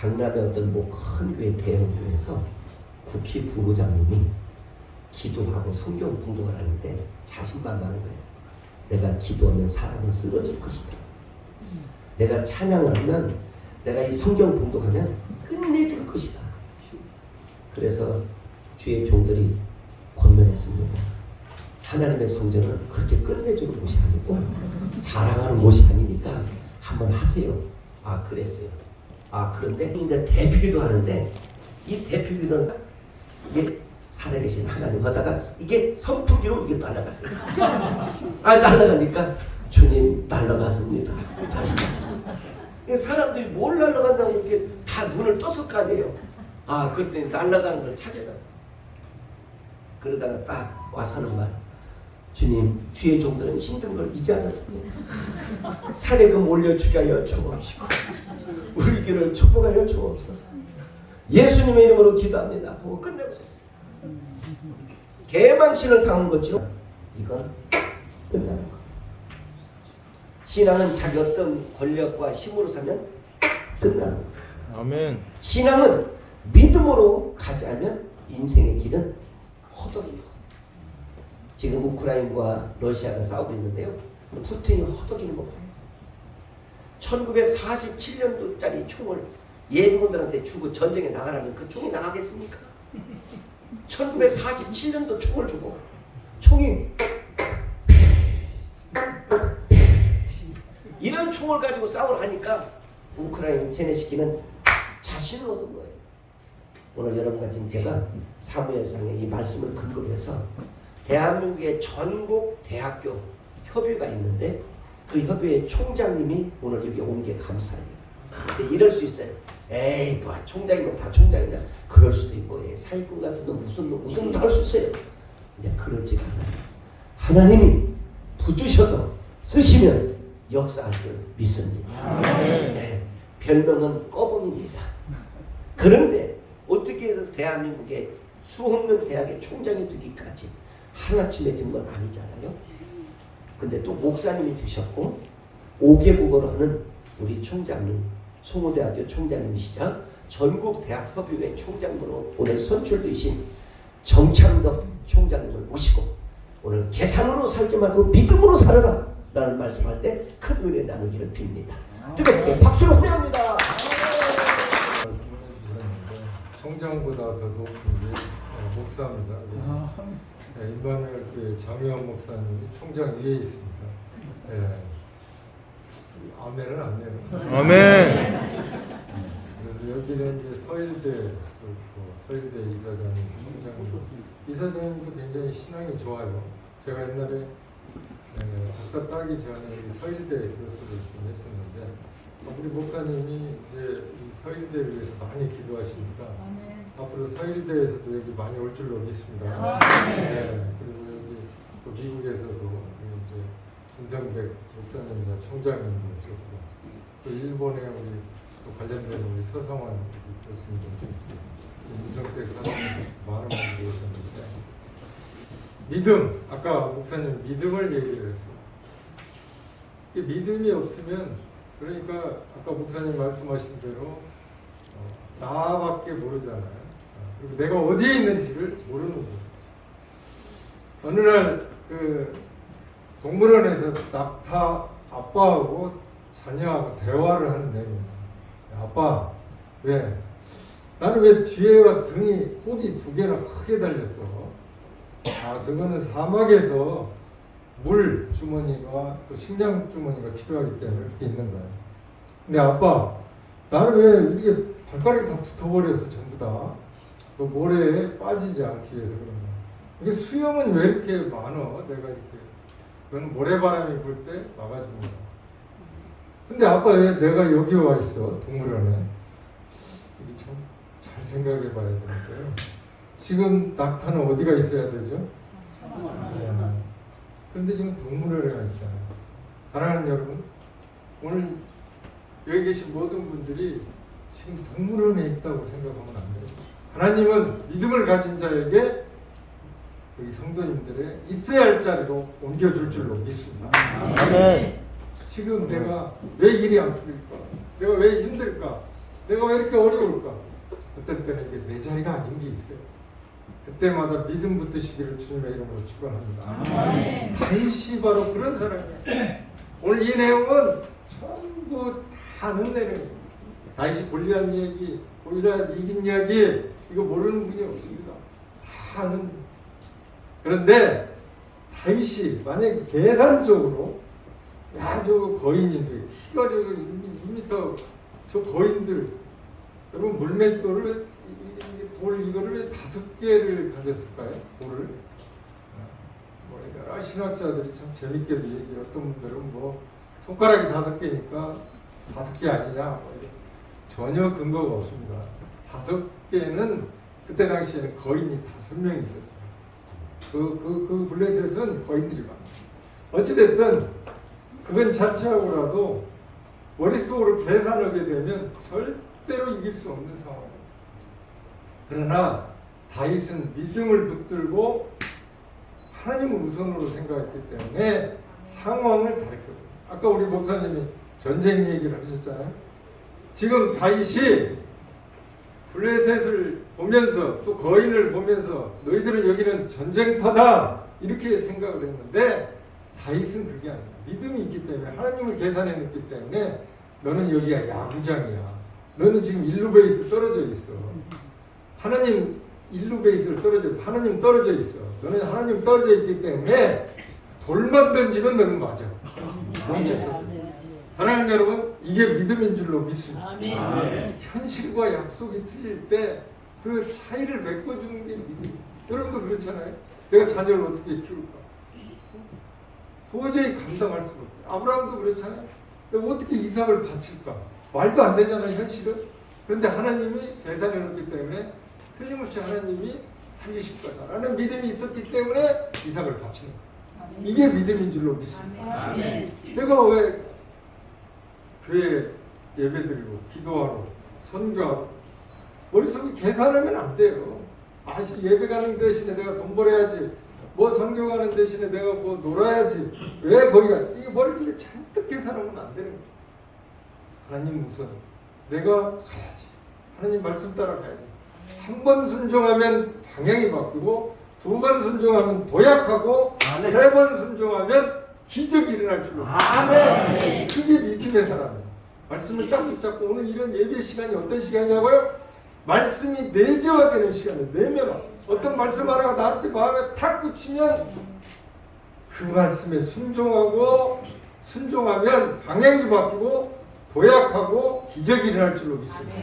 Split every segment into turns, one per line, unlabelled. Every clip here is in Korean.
강남의 어떤 뭐 큰 교회 대형교회에서 국회 부부장님이 기도하고 성경 공독을 하는데 자신만만한 거예요. 내가 기도하면 사람은 쓰러질 것이다. 내가 찬양을 하면, 내가 이 성경 공독하면 끝내줄 것이다. 그래서 주의 종들이 권면했습니다. 하나님의 성전은 그렇게 끝내주는 곳이 아니고 자랑하는 곳이 아니니까 한번 하세요. 아, 그랬어요. 아, 그런데 이제 대피기도 하는데, 이 대피기도는 이게 살아계신 하나님 하다가 이게 선풍기로 이게 날아갔어요. 아, 날아가니까 주님 날아갔습니다. 날아갔습니다. 사람들이 뭘 날아간다고 이렇게 다 눈을 떴을 거 아니에요. 아, 그때 날아가는 걸 찾아가. 그러다가 딱 와서 하는 말. 주님, 주의 종들은 힘든 걸 잊지 않았습니다. 사례금 올려주게 하여 주옵시고 우리 길을 축복하여 주옵소서. 예수님의 이름으로 기도합니다 하고 끝내버렸어요. 개망신을 당한 거죠. 이건 끝나는 거. 신앙은 자기 어떤 권력과 힘으로 사면 끝나는 거.
아멘.
신앙은 믿음으로 가지 않으면 인생의 길은 허덕이고. 지금 우크라이나와 러시아가 싸우고 있는데요. 푸틴이 허덕이는 거 봐요. 1947년도짜리 총을 예비군들한테 주고 전쟁에 나가라면 그 총이 나가겠습니까? 1947년도 총을 주고 총이 이런 총을 가지고 싸우려 하니까 우크라이나 제네시키는 자신을 얻은 거예요. 오늘 여러분과 지금 제가 사무엘상의 이 말씀을 근거로 해서 대한민국의 전국 대학교 협의가 있는데 그 협의회 총장님이 오늘 여기 온 게 감사해요. 근데 이럴 수 있어요. 에이, 뭐 총장이면 다 총장이다. 그럴 수도 있고, 사기꾼 같은 놈 무슨 놈도 할 수 있어요. 근데 그러지가 않아요. 하나님이 붙드셔서 쓰시면 역사할 줄 믿습니다. 네, 별명은 꺼봉입니다. 그런데 어떻게 해서 대한민국의 수없는 대학의 총장이 되기까지 하나쯤에 든 건 아니잖아요. 근데 또 목사님이 되셨고 5개 국어로 하는 우리 총장님, 송호대학교 총장님이시자 전국대학협의회 총장으로 오늘 선출되신 정창덕 총장님을 모시고 오늘 계산으로 살지 말고 믿음으로 살아라 라는 말씀할 때 큰 은혜 나누기를 빕니다. 뜨겁게 박수로 환영합니다.
총장보다 더 높은 게 목사입니다. 임마누엘 장혜원 목사님 총장 위에 있습니다. 아멘은 안 내요.
아멘.
그래서 여기는 이제 서일대 서일대 이사장님, 총장님. 이사장님도 굉장히 신앙이 좋아요. 제가 옛날에 박사 따기 전에 서일대 교수를 좀 했었는데 우리 목사님이 이제 이 서일대를 위해서 많이 기도하시니까 앞으로 서일대에서도 여기 많이 올 줄로 믿습니다. 그리고 여기 또 미국에서도 이제 진성백 목사님 총장님 모셨고 또 일본에 우리 또 관련된 우리 서성환 교수님도 인성백 사장님 많은 분들이 오셨는데 믿음, 아까 목사님 믿음을 얘기를 했어요. 믿음이 없으면 그러니까 아까 목사님 말씀하신 대로 나밖에 모르잖아요. 그리고 내가 어디에 있는지를 모르는 거예요. 어느 날 그 동물원에서 낙타 아빠하고 자녀하고 대화를 하는 내용이에요. 아빠, 왜? 나는 왜 뒤에가 등이 혹이 2개나 크게 달렸어? 아, 그거는 사막에서 물 주머니가 또 식량 주머니가 필요하기 때문에 이렇게 있는 거예요. 근데 아빠, 나는 왜 이게 발가락이 다 붙어버려서 전부 다 그 모래에 빠지지 않기 위해서 그런 거야. 이게 수염은 왜 이렇게 많어? 내가 이렇게 그건 모래바람이 불 때 막아주는 거야. 근데 아빠 왜 내가 여기 와 있어? 동물원에. 이게 참 잘 생각해 봐야 되니까요. 지금 낙타는 어디가 있어야 되죠? 그런데 지금 동물원에 와 있잖아요. 사랑하는 여러분, 오늘 여기 계신 모든 분들이 지금 동물원에 있다고 생각하면 안 돼요. 하나님은 믿음을 가진 자에게 우리 성도님들의 있어야 할 자리로 옮겨줄 줄로 믿습니다.
아멘.
지금 내가 왜 일이 안 풀릴까? 내가 왜 힘들까? 내가 왜 이렇게 어려울까? 어떤 때는 이게 내 자리가 아닌 게 있어요. 그때마다 믿음 붙드시기를 주님의 이름으로 축원합니다. 다윗이 바로 그런 사람이에요. 오늘 이 내용은 전부 다 아는 내용이에요. 다윗이 골리앗 얘기, 골리앗 이긴 이야기 이거 모르는 분이 없습니다. 다 아는. 그런데 다윗이 만약에 계산적으로 야 저 거인인데 키가 저 2m 저 거인들 여러분 물맷돌을 돌 이거를 왜 5개를 가졌을까요? 돌을 뭐 여러 신학자들이 참 재밌게도 얘기해요. 어떤 분들은 뭐 손가락이 5개니까 5개 아니냐 뭐 전혀 근거가 없습니다. 5개는 그때 당시에는 거인이 5명이 있었어요. 그 블레셋은 거인들이 많아요. 어찌됐든 그건 자체하고라도 머릿속으로 계산하게 되면 절대로 이길 수 없는 상황이에요. 그러나 다윗은 믿음을 붙들고 하나님을 우선으로 생각했기 때문에 상황을 가르쳐요. 아까 우리 목사님이 전쟁 얘기를 하셨잖아요. 지금 다윗이 블레셋을 보면서 또 거인을 보면서 너희들은 여기는 전쟁터다 이렇게 생각을 했는데 다윗은 그게 아니야. 믿음이 있기 때문에 하나님을 계산해냈기 때문에 너는 여기가 야구장이야. 너는 지금 일루 베이스 떨어져 있어. 하나님 일루 베이스를 떨어져 있어. 하나님 떨어져 있어. 너는 하나님 떨어져 있기 때문에 돌만 던지면 너는 맞아. 사랑하는 여러분, 이게 믿음인 줄로 믿습니다. 현실과 약속이 틀릴 때 그 차이를 메꿔주는 게 믿음. 여러분도 그렇잖아요. 내가 자녀를 어떻게 키울까? 도저히 감당할 수가 없어요. 아브라함도 그렇잖아요. 내가 어떻게 이삭을 바칠까? 말도 안 되잖아요, 현실은. 그런데 하나님이 계산해 놓기 때문에 틀림없이 하나님이 살리실 거다라는 믿음이 있었기 때문에 이삭을 바치는 거예요. 이게 믿음인 줄로 믿습니다. 내가 왜 교회 예배드리고 기도하러 선교하고 머릿속에 계산하면 안 돼요. 예배 가는 대신에 내가 돈 벌어야지, 뭐 선교 가는 대신에 내가 뭐 놀아야지, 왜 거기가, 이게 머릿속에 잔뜩 계산하면 안 되는 거예요. 하나님 우선 내가 가야지, 하나님 말씀 따라가야지. 한 번 순종하면 방향이 바뀌고, 2번 순종하면 도약하고, 3번 순종하면 기적이 일어날 줄로. 아멘. 그게 믿음의 사람이에요. 말씀을 딱 붙잡고 오늘 이런 예배 시간이 어떤 시간이냐고요? 말씀이 내재화되는 시간이에요. 내면화. 어떤 말씀 하나가 나한테 마음에 탁 붙이면 그 말씀에 순종하면 방향이 바뀌고 도약하고 기적이 일어날 줄로 믿습니다.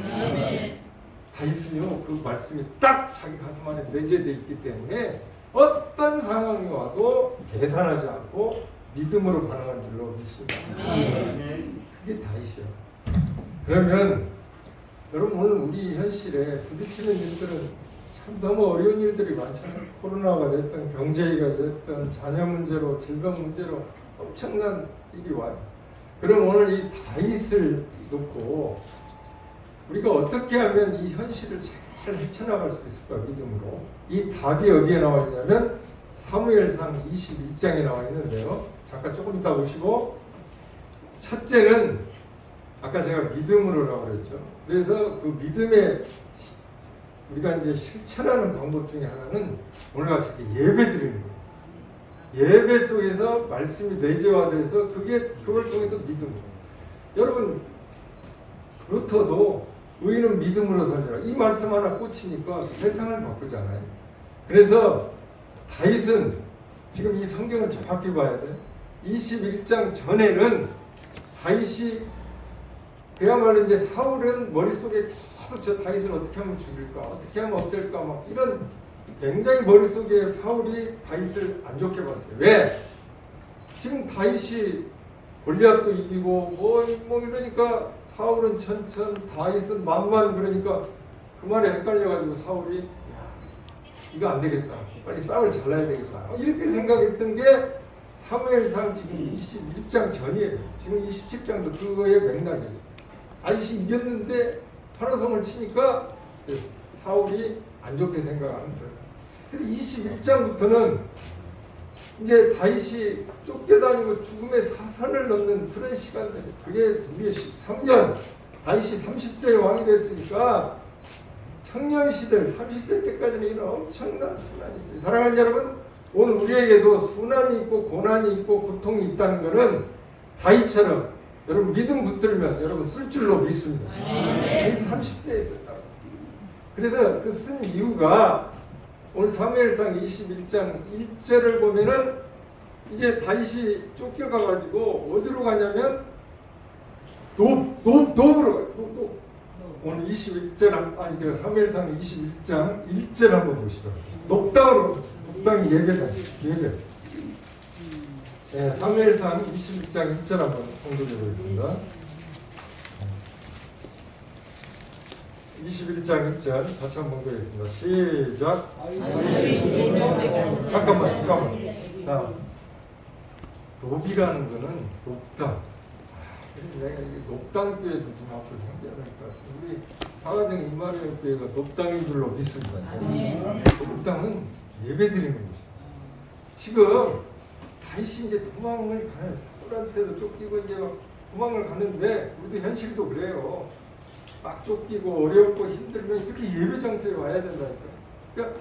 다윗은요, 그 말씀이 딱 자기 가슴 안에 내재되어 있기 때문에 어떤 상황이 와도 계산하지 않고 믿음으로 반응한 줄로 믿습니다. 그게 다윗이에요. 그러면 여러분 오늘 우리 현실에 부딪히는 일들은 참 너무 어려운 일들이 많잖아요. 코로나가 됐든 경제위기가 됐든 자녀 문제로 질병 문제로 엄청난 일이 와요. 그럼 오늘 이 다윗을 놓고 우리가 어떻게 하면 이 현실을 잘 헤쳐나갈 수 있을까 믿음으로. 이 답이 어디에 나와 있냐면 사무엘상 21장에 나와 있는데요. 잠깐 조금 이따 보시고, 첫째는 아까 제가 믿음으로라고 그랬죠. 그래서 그 믿음의 우리가 이제 실천하는 방법 중에 하나는 오늘같이 예배 드리는 거예요. 예배 속에서 말씀이 내재화돼서 그걸 통해서 믿음. 여러분 루터도 의인은 믿음으로 살리라. 이 말씀 하나 꽂히니까 세상을 바꾸잖아요. 그래서 다윗은 지금 이 성경을 정확히 봐야 돼. 21장 전에는 다윗이 그야말로 이제 사울은 머릿속에 계속 저 다윗을 어떻게 하면 죽일까, 어떻게 하면 없앨까, 막 이런 굉장히 머릿속에 사울이 다윗을 안 좋게 봤어요. 왜? 지금 다윗이 골리앗도 이기고 뭐 이러니까 사울은 천천, 다윗은 만만, 그러니까 그 말에 헷갈려가지고 사울이 이거 안 되겠다, 빨리 싸움을 잘라야 되겠다, 이렇게 생각했던 게 사무엘상 지금 21장 전이에요. 지금 27장도 그거의 맥락이에요. 다윗이 이겼는데 파라성을 치니까 사울이 안 좋게 생각하는 거예요. 그래서 21장부터는 이제 다윗이 쫓겨다니고 죽음의 사선을 넘는 그런 시간들, 그게 우리의 13년 다윗이 30세에 왕이 됐으니까 청년 시절 30대 때까지는 이런 엄청난 순환이지. 사랑하는 여러분, 오늘 우리에게도 순환이 있고 고난이 있고 고통이 있다는 것은 다윗처럼 여러분 믿음 붙들면 여러분 쓸 줄로 믿습니다. 30세에 썼다. 그래서 그 쓴 이유가 오늘 사무엘상 21장 1절을 보면은 이제 다윗이 쫓겨가가지고 어디로 가냐면 노브로 가요. 오늘 21절 아니 사무엘상 21장 1절 한번 보시죠. 녹당이 예배다. 예배. 네, 사무엘상 21장 1절 한번 공독해 보겠습니다. 21장 1절 다시 한번 보겠습니다. 시작. 잠깐만. 자, 노비라는 거는 녹당. 내가 이 녹당교회도 좀 앞으로 생겨야 될 것 같습니다. 우리 사가정 이마누엘 교회가 녹당인 줄로 믿습니다. 녹당은 예배드리는 곳이에요. 지금 다시 이제 도망을 가는 사울한테도 쫓기고 이제 도망을 가는데 우리도 현실도 그래요. 막 쫓기고 어렵고 힘들면 이렇게 예배 장소에 와야 된다니까. 그러니까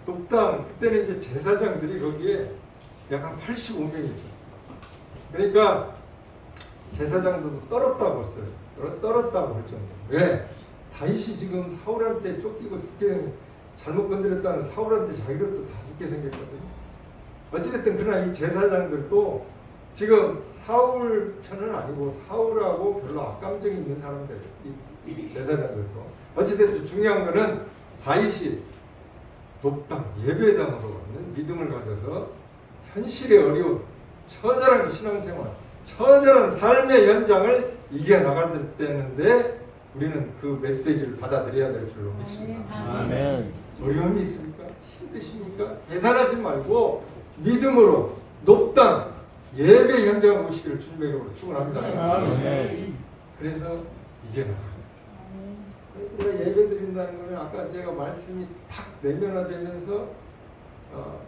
녹당 그때는 이제 제사장들이 거기에 약 한 85명이 있어요. 그러니까 제사장들도 떨었다고 했어요. 떨었다고 할 정도. 왜? 다윗이 지금 사울한테 쫓기고 죽게 잘못 건드렸다는 사울한테 자기들도 다 죽게 생겼거든요. 어찌됐든 그러나 이 제사장들도 지금 사울 편은 아니고 사울하고 별로 악감정이 있는 사람들, 이 제사장들도. 어찌됐든 중요한 거는 다윗이 녹당, 예배당으로 있는 믿음을 가져서 현실의 어려운 처절한 신앙생활, 처절한 삶의 연장을 이겨나갈 때는데 우리는 그 메시지를 받아들여야 될 줄로 믿습니다.
아멘.
어려움이 있습니까? 힘드십니까? 계산하지 말고 믿음으로 녹당 예배 현장을 오시기를 주님의 이름으로 축원합니다.
아멘.
그래서 이겨나가요. 우리가 예배 드린다는 것은 아까 제가 말씀이 탁 내면화되면서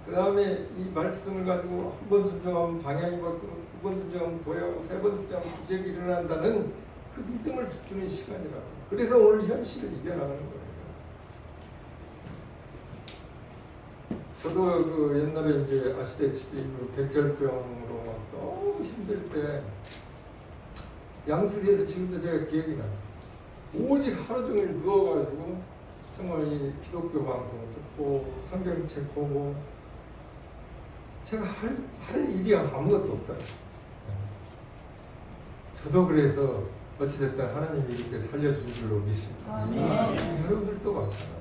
그 다음에 이 말씀을 가지고 한 번 순종하면 방향이 바뀌고 두 번 순종하면 도약하고 세 번 순종하면 기적이 일어난다는 그 믿음을 붙드는 시간이라고. 그래서 오늘 현실을 이겨나가는 거예요. 저도 그 옛날에 이제 아시다시피 그 백혈병으로 막 너무 힘들 때 양수리에서 지금도 제가 기억이 나요. 오직 하루 종일 누워가지고 정말 이 기독교 방송 듣고 성경책 보고 제가 할 일이 아무것도 없다. 저도 그래서 어찌됐든 하나님이 이렇게 살려준 줄로 믿습니다. 여러분들도 마찬가지예요.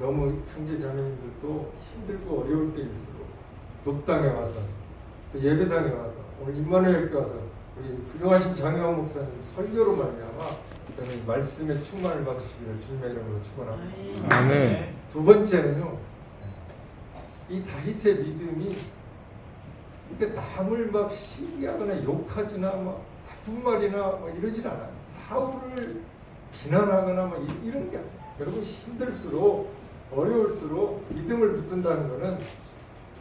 너무 형제 자매님들도 힘들고 어려울 때일수록 녹당에 와서 또 예배당에 와서 오늘 임마누엘께 와서 우리 훌륭하신 장혜원 목사님 설교로 말미암아 말씀의 충만을 받으시기를 주님의 이름으로 축원합니다.
아멘.
두 번째는요, 이 다윗의 믿음이 이렇게 남을 막 시기하거나 욕하지나 막 나쁜 말이나 뭐 이러진 않아요. 사울을 비난하거나 뭐 이런 게 아니에요. 여러분 힘들수록 어려울수록 믿음을 붙든다는 것은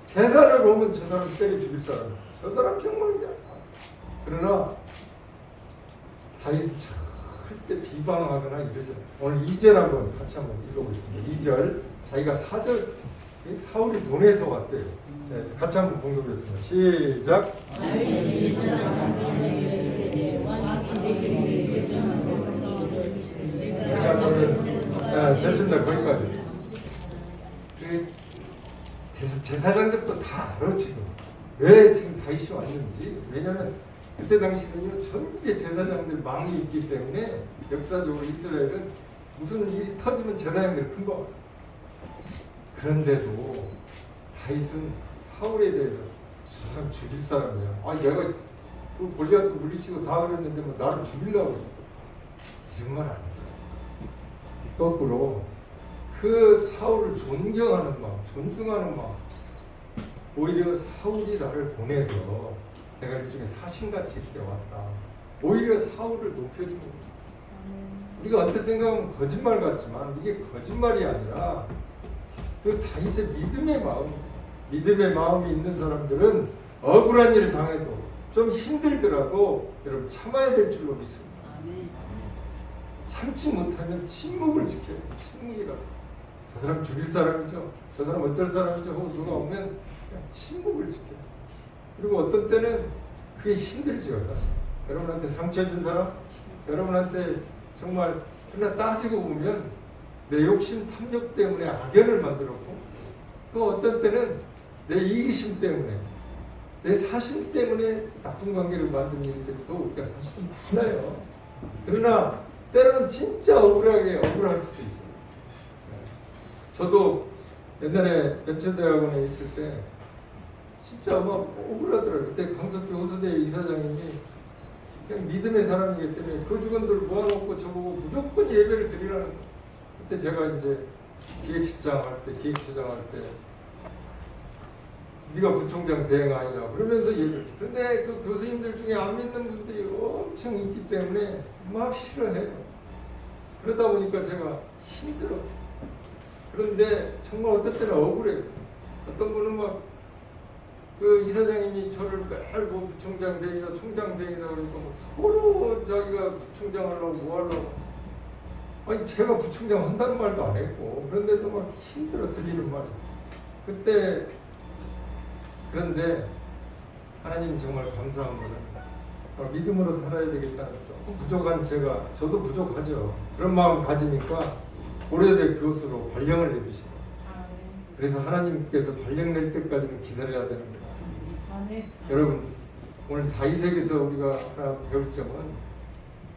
제사를 오면 저 사람 때려 죽일 사람, 저 사람 정말 그냥. 그러나 다윗은 절대 비방하거나 이러잖아요. 오늘 2절 한번 같이 한번 읽어보겠습니다. 2절 자기가 사울이 보내서 왔대요. 네, 같이 한번 공독하겠습니다. 시작. 됐습니다. 거기까지. 제사장들도 다 알아 지금. 왜 지금 다윗이 왔는지. 왜냐하면 그때 당시는요 전국의 제사장들 망이 있기 때문에 역사적으로 이스라엘은 무슨 일이 터지면 제사장들이 큰 거. 그런데도 다윗은 사울에 대해서 저 사람 죽일 사람이야. 아 내가 그 골리앗도 물리치고 다 그랬는데 뭐 나를 죽이려고 이런 말 안 했어. 거꾸로 그 사울을 존경하는 마음, 존중하는 마음. 오히려 사울이 나를 보내서 내가 일종의 사신같이 이렇게 왔다. 오히려 사울을 높여주는 거예요. 우리가 어떻게 생각하면 거짓말 같지만 이게 거짓말이 아니라 그 다윗의 믿음의 마음이 있는 사람들은 억울한 일을 당해도 좀 힘들더라도 여러분 참아야 될 줄로 믿습니다. 참지 못하면 침묵을 지켜요. 침묵이라고. 저 사람 죽일 사람이죠. 저 사람 어쩔 사람이죠. 하고 누가 오면 그냥 침묵을 지켜요. 그리고 어떤 때는 그게 힘들지요, 사실. 여러분한테 상처 준 사람, 여러분한테 정말 그러나 따지고 보면 내 욕심 탐욕 때문에 악연을 만들었고, 또 어떤 때는 내 이기심 때문에, 내 사심 때문에 나쁜 관계를 만드는 일들이 또 우리가 사실은 많아요. 그러나 때로는 진짜 억울할 수도 있어요. 저도 옛날에 연천대학원에 있을 때 진짜 막 억울하더라고요. 그때 강석규 호수대 이사장님이 그냥 믿음의 사람이기 때문에 그 직원들 모아놓고 저보고 무조건 예배를 드리라는 거예요. 그때 제가 이제 기획처장 할 때 네가 부총장 대행 아니냐 그러면서 얘기를. 그런데 그 교수님들 중에 안 믿는 분들이 엄청 있기 때문에 막 싫어해요. 그러다 보니까 제가 힘들어. 그런데 정말 어떨 때는 억울해요. 어떤 분은 막 그 이사장님이 저를 매일 뭐 부총장 대행이다 총장 대행이다 그러니까 서로 자기가 부총장 하려고 뭐 하려고. 아니 제가 부총장 한다는 말도 안 했고 그런데도 막 힘들어 들리는 말이. 그때 그런데 하나님 정말 감사한 거는 믿음으로 살아야 되겠다는 조금 부족한 저도 부족하죠. 그런 마음 가지니까 고려대 교수로 발령을 내주시다. 그래서 하나님께서 발령 낼 때까지는 기다려야 되는 거예요. 여러분 오늘 다윗에게서 우리가 하나 배울 점은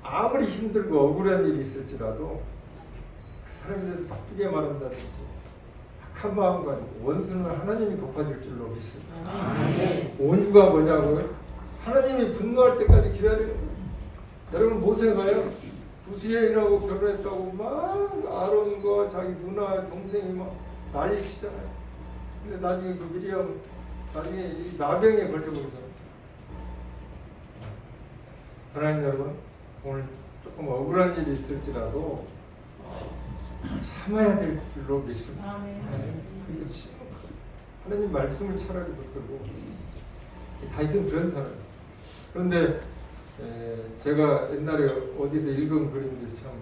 아무리 힘들고 억울한 일이 있을지라도 그 사람에 대해서 나쁘게 말한다든지 악한 마음과 원수는 하나님이 갚아줄 줄로 믿습니다. 온유가 뭐냐고요? 하나님이 분노할 때까지 기다리는 거예요. 여러분 모세가요 부수여인하고 결혼했다고 막 아론과 자기 누나 동생이 막 난리 치잖아요. 근데 나중에 그 미리암 나중에 이 나병에 걸려버리잖아요. 하나님 여러분 오늘 조금 억울한 일이 있을지라도 참아야 될 줄로 믿습니다. 그리고 하나님 말씀을 차라리 붙들고 다윗은 그런 사람이에요. 그런데 제가 옛날에 어디서 읽은 글인데 참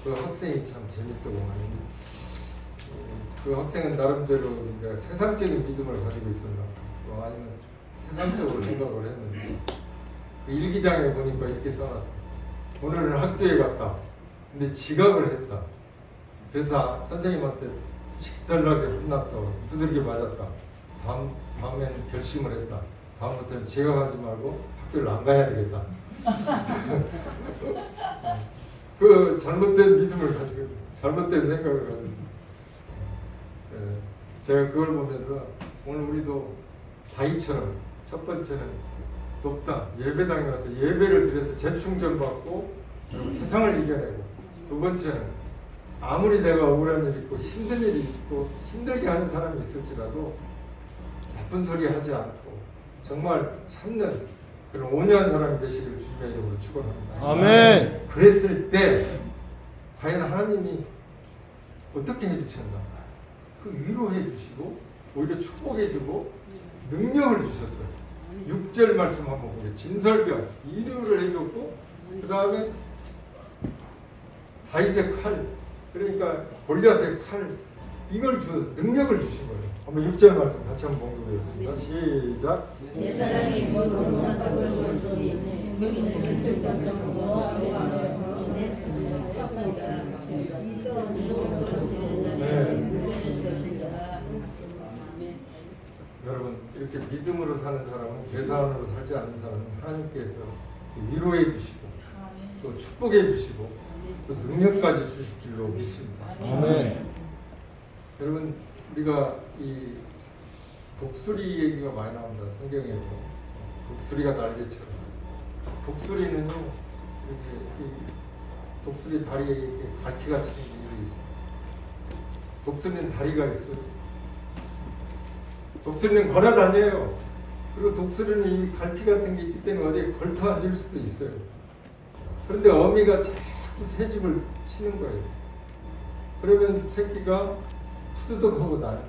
그 학생이 참 재밌더구만. 그 학생은 나름대로 그러니까 세상적인 믿음을 가지고 있었나 아니면 세상적으로 생각을 했는데 그 일기장에 보니까 이렇게 써놨어요. 오늘은 학교에 갔다. 근데 지각을 했다. 그래서 선생님한테 식살나게 혼났다. 두들겨 맞았다. 다음에는 결심을 했다. 다음부터는 지각하지 말고 학교를 안 가야 되겠다. 그 잘못된 믿음을 가지고 잘못된 생각을 가지고 제가 그걸 보면서 오늘 우리도 다윗처럼 첫 번째는 높다 예배당에 와서 예배를 드려서 재충전 받고 그리고 세상을 이겨내고 두 번째는 아무리 내가 억울한 일이 있고 힘든 일이 있고 힘들게 하는 사람이 있을지라도 나쁜 소리 하지 않고 정말 참는 그런 온유한 사람이 되시기를 주님의 이름으로 축원합니다.
아멘.
그랬을 때 과연 하나님이 어떻게 해주셨나? 그 위로해 주시고 오히려 축복해 주고 능력을 주셨어요. 6절 말씀 한번 보세요. 진설병 위로를 해줬고 그 다음에 다윗의 칼 그러니까 골리앗의 칼 이걸 능력을 주신 거예요. 한번 6절 말씀 같이 한번 공부해 주겠습니다. 시작.
제사장이
여러분 이렇게 믿음으로 사는 사람은 계산으로 살지 않는 사람은 하나님께서 위로해 주시고 또 축복해 주시고 또 능력까지 주실 줄로 믿습니다.
아멘.
여러분 우리가 이 독수리 얘기가 많이 나옵니다. 성경에서 독수리가 날개처럼 독수리는요 이렇게 이 독수리 다리에 이렇게 갈퀴가 생긴 일이 있어요. 독수리는 다리가 있어요. 독수리는 걸어 다녀요. 그리고 독수리는 이 갈피 같은 게 있기 때문에 어디에 걸터 앉을 수도 있어요. 그런데 어미가 자꾸 새집을 치는 거예요. 그러면 새끼가 투두둑하고 나요.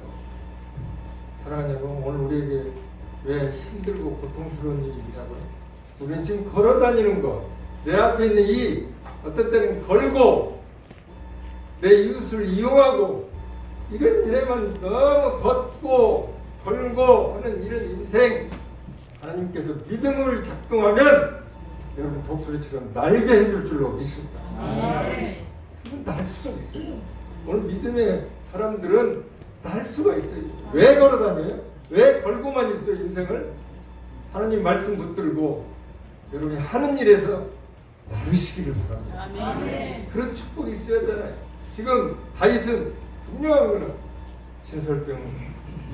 사랑하는 여러분, 오늘 우리에게 왜 힘들고 고통스러운 일이 있냐고요? 우리는 지금 걸어 다니는 거, 내 앞에 있는 이 어떤 때는 걸고 내 이웃을 이용하고 이런 일에만 너무 걷고 걸고 하는 이런 인생, 하나님께서 믿음을 작동하면 여러분 독수리처럼 날게 해줄 줄로 믿습니다. 그건 날 수가 있어요. 오늘 믿음의 사람들은 날 수가 있어요. 왜 걸어다녀요? 왜 걸고만 있어요? 인생을 하나님 말씀 붙들고 여러분이 하는 일에서 나르시기를 바랍니다. 그런 축복이 있어야 되잖아요. 지금 다윗은 분명한 거는 신설병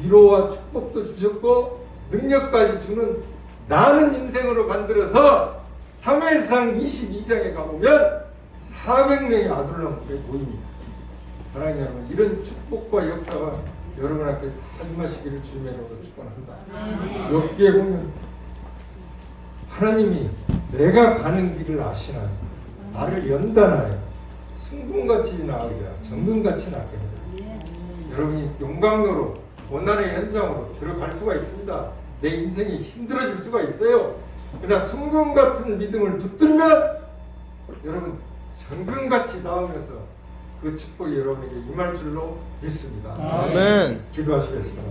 위로와 축복도 주셨고 능력까지 주는 나는 인생으로 만들어서 사무엘상 22장에 가보면 400명의 아둘람들이 모입니다. 사랑하는 여러분, 이런 축복과 역사가 여러분 앞에 다 임하시기를 주님의 이름으로 축원합니다. 여기에 보면 하나님이 내가 가는 길을 아시나요? 나를 연단하여 순금같이 나으리라 정금같이 나게 하리라. 여러분이 용광로로 고난의 현장으로 들어갈 수가 있습니다. 내 인생이 힘들어질 수가 있어요. 그러나 순금 같은 믿음을 붙들면 여러분 정금같이 나오면서 그 축복이 여러분에게 임할 줄로 믿습니다.
아멘.
기도하시겠습니다.